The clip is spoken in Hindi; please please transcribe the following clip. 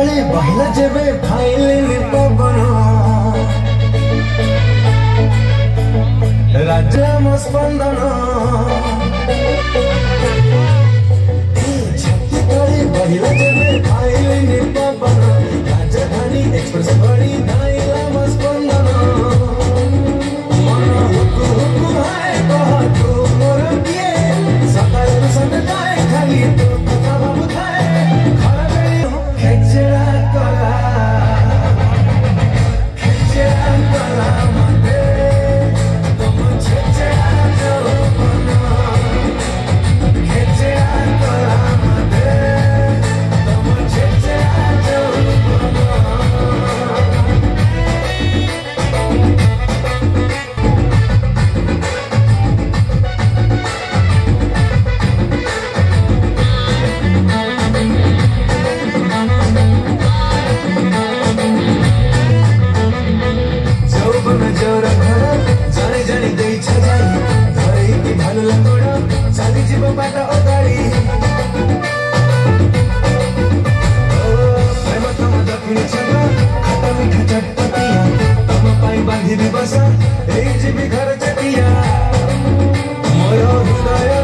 तले बहला जेबे फाइले पवन राजा मो स्पंदन छाती तले बहला जेबे फाइले पवन राजधानी एक्सप्रेस बड़ी नाइला मो स्पंदन मन हुकु हुकु है कह तू मोर किए सकाळ संग जाए खाली तो कथा भाबुଥାଏ खेचड़ा कला मते तुम खेचड़ा जौवन खेचड़ा कला मते तुम खेचड़ा जौवन घर चटिया मोर हृदय